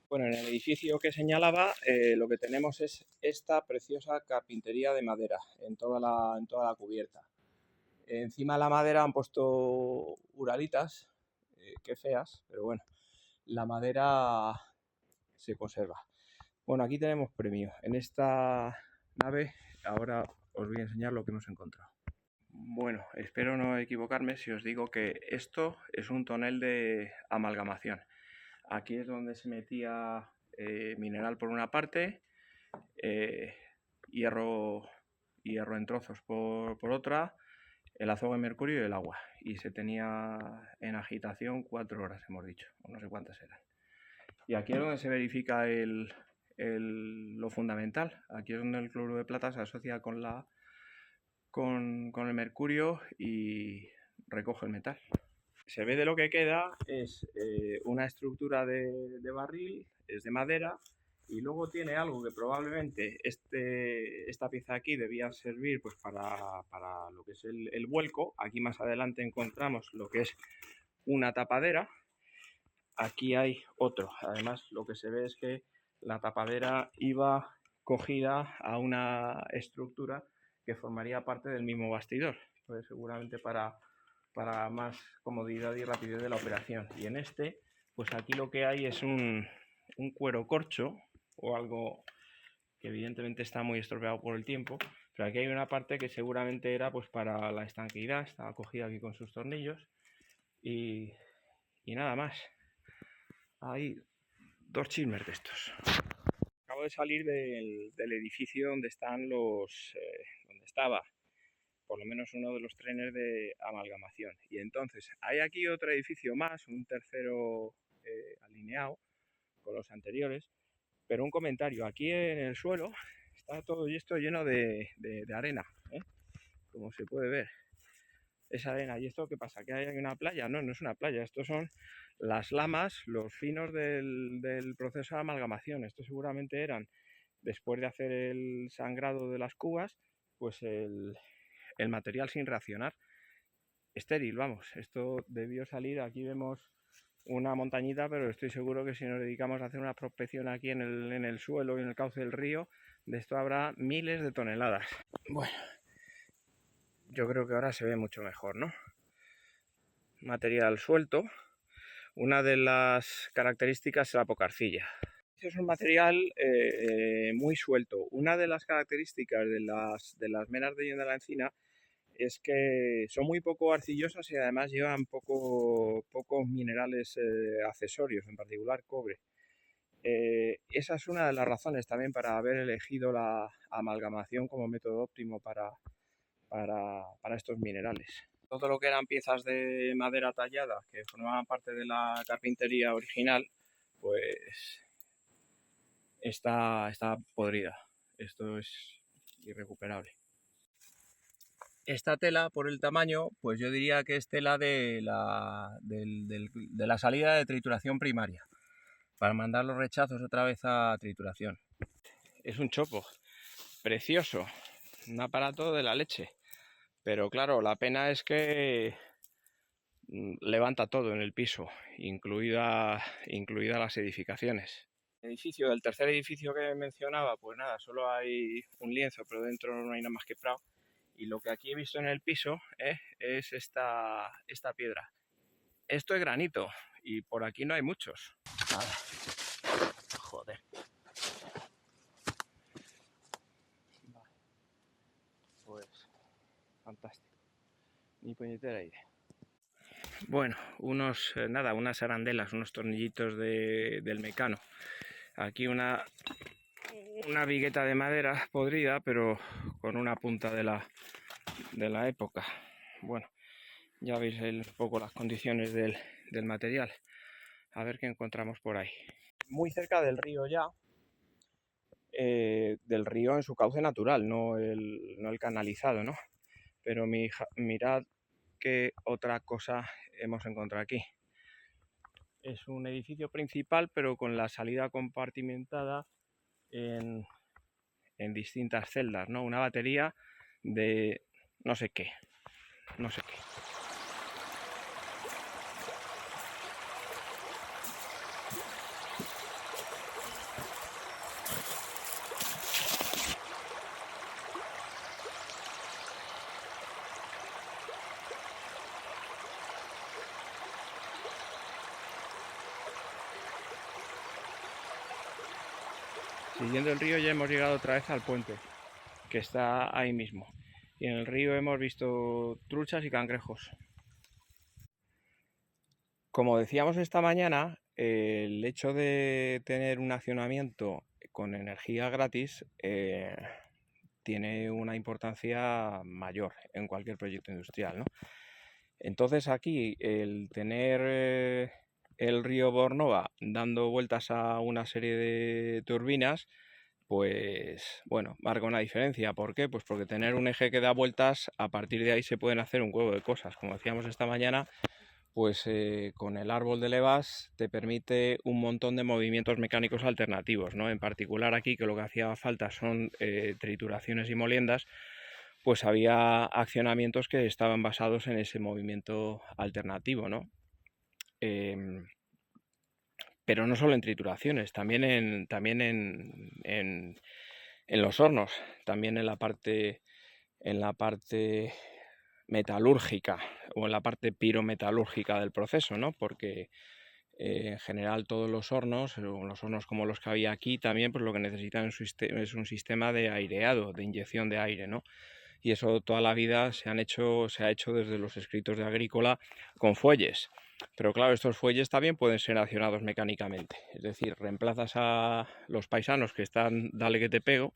Bueno, en el edificio que señalaba, lo que tenemos es esta preciosa carpintería de madera en toda la cubierta. Encima de la madera han puesto uralitas, qué feas, pero bueno, la madera se conserva. Bueno, aquí tenemos premio. En esta nave ahora os voy a enseñar lo que hemos encontrado. Bueno, espero no equivocarme si os digo que esto es un tonel de amalgamación. Aquí es donde se metía mineral por una parte, hierro en trozos por otra, el azufre, mercurio y el agua. Y se tenía en agitación 4 horas, hemos dicho, o no sé cuántas eran. Y aquí es donde se verifica lo fundamental. Aquí es donde el cloruro de plata se asocia con el mercurio y recoge el metal. Se ve de lo que queda es una estructura de barril, es de madera, y luego tiene algo que probablemente esta pieza aquí debía servir pues para lo que es el vuelco. Aquí más adelante encontramos lo que es una tapadera. Aquí hay otro. Además, lo que se ve es que la tapadera iba cogida a una estructura que formaría parte del mismo bastidor, pues seguramente para más comodidad y rapidez de la operación. Y en pues aquí lo que hay es un cuero corcho o algo que evidentemente está muy estropeado por el tiempo, pero aquí hay una parte que seguramente era pues para la estanqueidad, estaba cogida aquí con sus tornillos y nada más. Hay 2 chismes de estos. Acabo de salir del edificio donde estaba por lo menos uno de los trenes de amalgamación. Y entonces hay aquí otro edificio más, un tercero alineado con los anteriores, pero un comentario, aquí en el suelo está todo esto lleno de arena, como se puede ver. Es arena. ¿Y esto qué pasa? ¿Que hay aquí una playa? No, no es una playa, estos son las lamas, los finos del proceso de amalgamación. Estos seguramente eran, después de hacer el sangrado de las cubas, pues el material sin reaccionar. estéril, vamos. Esto debió salir, aquí vemos una montañita, pero estoy seguro que si nos dedicamos a hacer una prospección aquí en el suelo y en el cauce del río, de esto habrá miles de toneladas. Bueno, yo creo que ahora se ve mucho mejor, ¿no? Material suelto. Una de las características es la poca arcilla. Es un material muy suelto. Una de las características de las menas de Hollón de la Encina es que son muy poco arcillosas y además llevan pocos minerales accesorios, en particular cobre. Esa es una de las razones también para haber elegido la amalgamación como método óptimo para estos minerales. Todo lo que eran piezas de madera tallada que formaban parte de la carpintería original, pues está podrida. Esto es irrecuperable. Esta tela, por el tamaño, pues yo diría que es tela de la salida de trituración primaria, para mandar los rechazos otra vez a trituración. Es un chopo precioso, un aparato de la leche, pero claro, la pena es que levanta todo en el piso, incluidas las edificaciones. El edificio, el tercer edificio que mencionaba, pues nada, solo hay un lienzo, pero dentro no hay nada más que prado. Y lo que aquí he visto en el piso es esta piedra. Esto es granito y por aquí no hay muchos. Joder. Vale. Pues fantástico. Ni puñetera idea. Bueno, unas arandelas, unos tornillitos del Mecano. Aquí una vigueta de madera podrida, pero con una punta de la época. Bueno, ya veis un poco las condiciones del material. A ver qué encontramos por ahí. Muy cerca del río ya, del río en su cauce natural, no el canalizado, ¿no? Pero mirad qué otra cosa hemos encontrado aquí. Es un edificio principal, pero con la salida compartimentada en distintas celdas, ¿no? Una batería de no sé qué. Siguiendo el río ya hemos llegado otra vez al puente, que está ahí mismo. Y en el río hemos visto truchas y cangrejos. Como decíamos esta mañana, el hecho de tener un accionamiento con energía gratis tiene una importancia mayor en cualquier proyecto industrial, ¿no? Entonces aquí el tener el río Bornova dando vueltas a una serie de turbinas, pues bueno, marca una diferencia. ¿Por qué? Pues porque tener un eje que da vueltas, a partir de ahí se pueden hacer un huevo de cosas. Como decíamos esta mañana, pues con el árbol de levas te permite un montón de movimientos mecánicos alternativos, ¿no? En particular aquí, que lo que hacía falta son trituraciones y moliendas, pues había accionamientos que estaban basados en ese movimiento alternativo, ¿no? Pero no solo en trituraciones, también en los hornos, también en la parte metalúrgica o en la parte pirometalúrgica del proceso, ¿no? Porque en general todos los hornos como los que había aquí, también pues lo que necesitan es un sistema de aireado, de inyección de aire, ¿no? Y eso toda la vida se ha hecho desde los escritos de Agrícola con fuelles. Pero claro, estos fuelles también pueden ser accionados mecánicamente. Es decir, reemplazas a los paisanos que están dale que te pego,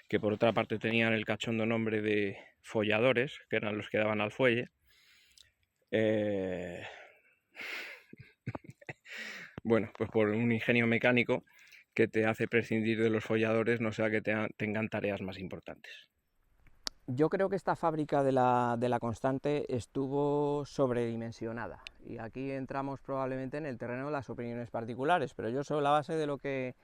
que por otra parte tenían el cachondo nombre de folladores, que eran los que daban al fuelle. Bueno, pues por un ingenio mecánico que te hace prescindir de los folladores, no sea que tengan tareas más importantes. Yo creo que esta fábrica de la Constante estuvo sobredimensionada, y aquí entramos probablemente en el terreno de las opiniones particulares, pero yo sobre la base de lo que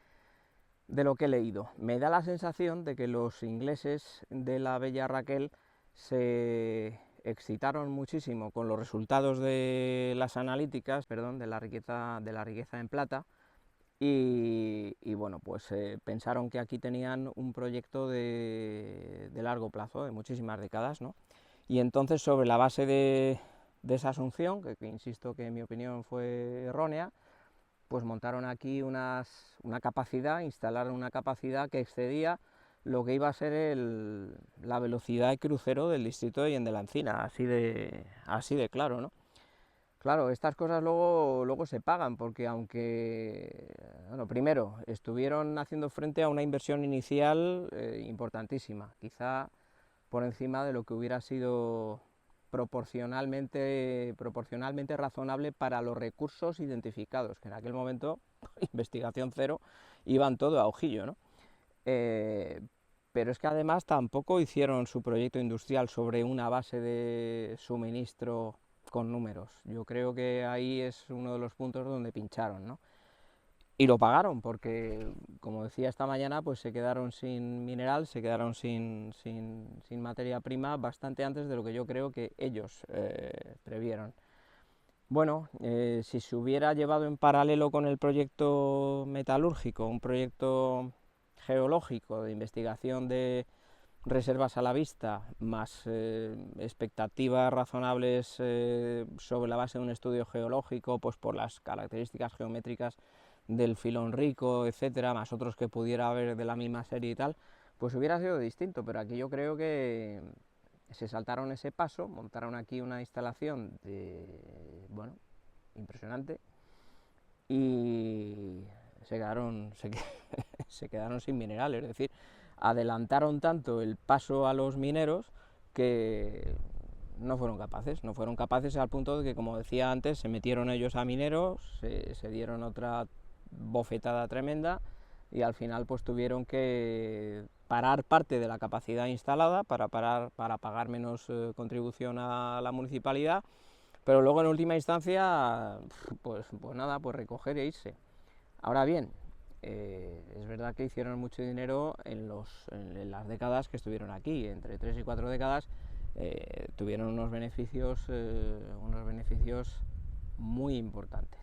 he leído, me da la sensación de que los ingleses de la Bella Raquel se excitaron muchísimo con los resultados de las analíticas, perdón, de la riqueza en plata, y bueno, pues pensaron que aquí tenían un proyecto de largo plazo, de muchísimas décadas, ¿no? Y entonces, sobre la base de esa asunción, que insisto que en mi opinión fue errónea, pues montaron aquí una capacidad, instalaron una capacidad que excedía lo que iba a ser la velocidad de crucero del distrito de Yende la Encina, así de claro, ¿no? Claro, estas cosas luego se pagan, porque aunque, bueno, primero, estuvieron haciendo frente a una inversión inicial importantísima, quizá por encima de lo que hubiera sido proporcionalmente razonable para los recursos identificados, que en aquel momento, investigación cero, iban todo a ojillo, ¿no? Pero es que además tampoco hicieron su proyecto industrial sobre una base de suministro con números. Yo creo que ahí es uno de los puntos donde pincharon, ¿no? Y lo pagaron porque, como decía esta mañana, pues se quedaron sin mineral, se quedaron sin materia prima bastante antes de lo que yo creo que ellos previeron. Bueno, si se hubiera llevado en paralelo con el proyecto metalúrgico, un proyecto geológico de investigación de reservas a la vista, más expectativas razonables sobre la base de un estudio geológico, pues por las características geométricas del filón rico, etcétera, más otros que pudiera haber de la misma serie y tal, pues hubiera sido distinto, pero aquí yo creo que se saltaron ese paso, montaron aquí una instalación bueno, impresionante, y se quedaron sin mineral, es decir, adelantaron tanto el paso a los mineros que no fueron capaces al punto de que, como decía antes, se metieron ellos a mineros, se dieron otra bofetada tremenda y al final pues tuvieron que parar parte de la capacidad instalada para pagar menos contribución a la municipalidad, pero luego en última instancia pues nada, pues recoger e irse. Ahora bien, es verdad que hicieron mucho dinero en las décadas que estuvieron aquí, entre 3 y 4 décadas, tuvieron unos beneficios muy importantes.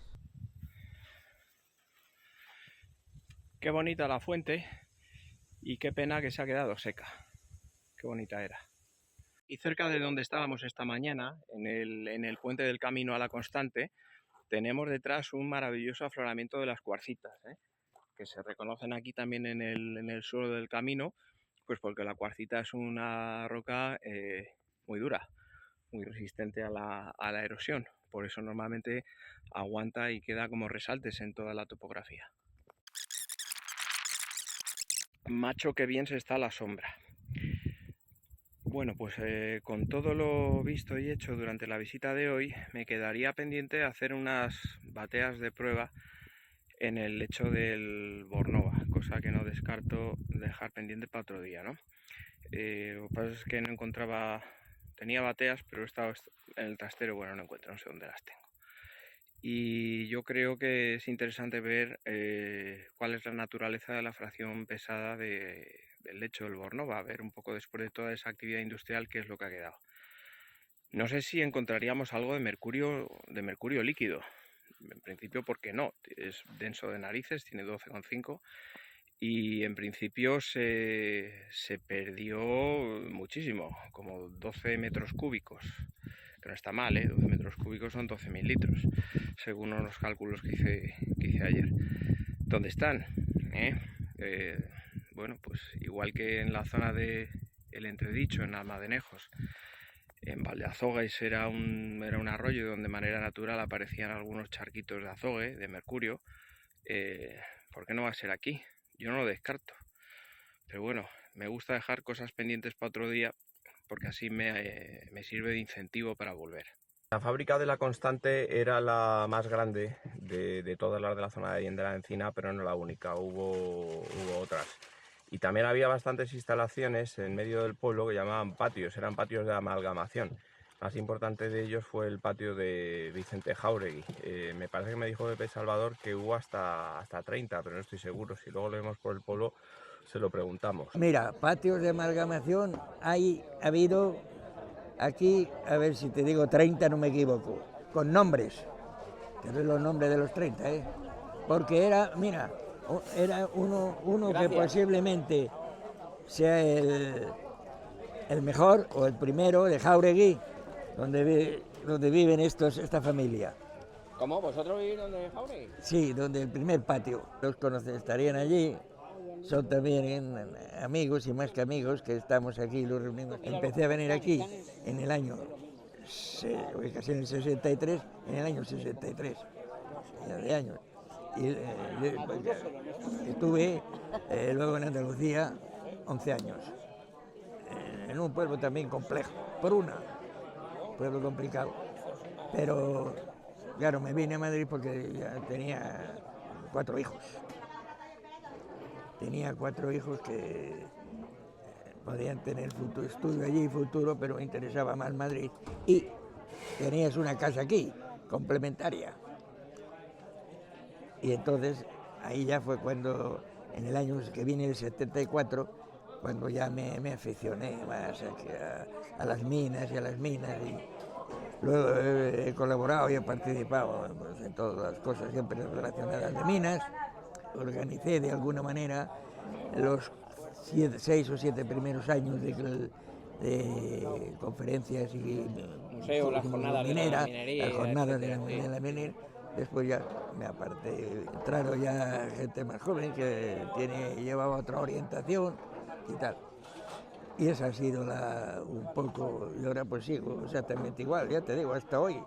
Qué bonita la fuente y qué pena que se ha quedado seca. Qué bonita era. Y cerca de donde estábamos esta mañana, en el puente del camino a la Constante, tenemos detrás un maravilloso afloramiento de las cuarcitas, que se reconocen aquí también en el suelo del camino, pues porque la cuarcita es una roca muy dura, muy resistente a la erosión. Por eso normalmente aguanta y queda como resaltes en toda la topografía. Macho, que bien se está a la sombra. Bueno, pues con todo lo visto y hecho durante la visita de hoy, me quedaría pendiente hacer unas bateas de prueba en el lecho del Bornova, cosa que no descarto dejar pendiente para otro día, ¿no? Lo que pasa es que no encontraba, tenía bateas, pero he estado en el trastero, bueno, no encuentro, no sé dónde las tengo. Y yo creo que es interesante ver cuál es la naturaleza de la fracción pesada del lecho del Bornova, a ver un poco después de toda esa actividad industrial qué es lo que ha quedado. No sé si encontraríamos algo de mercurio líquido. En principio, ¿por qué no? Es denso de narices, tiene 12,5 y en principio se perdió muchísimo, como 12 metros cúbicos, que no está mal, 12 metros cúbicos son 12.000 litros, según unos cálculos que hice ayer. ¿Dónde están? Bueno, pues igual que en la zona de El Entredicho, en Almadenejos, en Valdeazogues era un arroyo donde de manera natural aparecían algunos charquitos de azogue, de mercurio. ¿Por qué no va a ser aquí? Yo no lo descarto. Pero bueno, me gusta dejar cosas pendientes para otro día porque así me sirve de incentivo para volver. La fábrica de la Constante era la más grande de todas las de la zona de Yende la Encina, pero no la única, hubo otras. Y también había bastantes instalaciones en medio del pueblo que llamaban patios, eran patios de amalgamación. El más importante de ellos fue el patio de Vicente Jáuregui. Me parece que me dijo Pepe Salvador que hubo hasta 30, pero no estoy seguro. Si luego lo vemos por el pueblo, se lo preguntamos. Mira, patios de amalgamación ha habido aquí, a ver si te digo 30, no me equivoco, con nombres. Te doy los nombres de los 30, ¿eh? Porque era, mira, era uno que posiblemente sea el mejor o el primero de Jáuregui, donde viven esta familia. ¿Cómo? ¿Vosotros vivís donde Jáuregui? Sí, donde el primer patio. Los conocen, estarían allí. Son también amigos y más que amigos que estamos aquí, los reunimos. Empecé a venir aquí en el año, casi en el 63, en el año 63, de años. Y estuve luego en Andalucía 11 años, en un pueblo también complejo, pueblo complicado. Pero claro, me vine a Madrid porque ya tenía 4 hijos. Tenía 4 hijos que podían tener futuro, estudio allí, futuro, pero me interesaba más Madrid. Y tenías una casa aquí, complementaria. Y entonces, ahí ya fue cuando, en el año que viene, el 74, cuando ya me aficioné más a las minas y a las minas. Y luego he colaborado y he participado pues, en todas las cosas siempre relacionadas de minas. Organicé de alguna manera los 6 o 7 primeros años de conferencias y museo, las jornadas minera, de la minería, las jornadas etcétera, de la minería. Después ya me aparté, entraron ya gente más joven que llevaba otra orientación y tal. Y esa ha sido un poco, y ahora pues sigo exactamente igual, ya te digo, hasta hoy.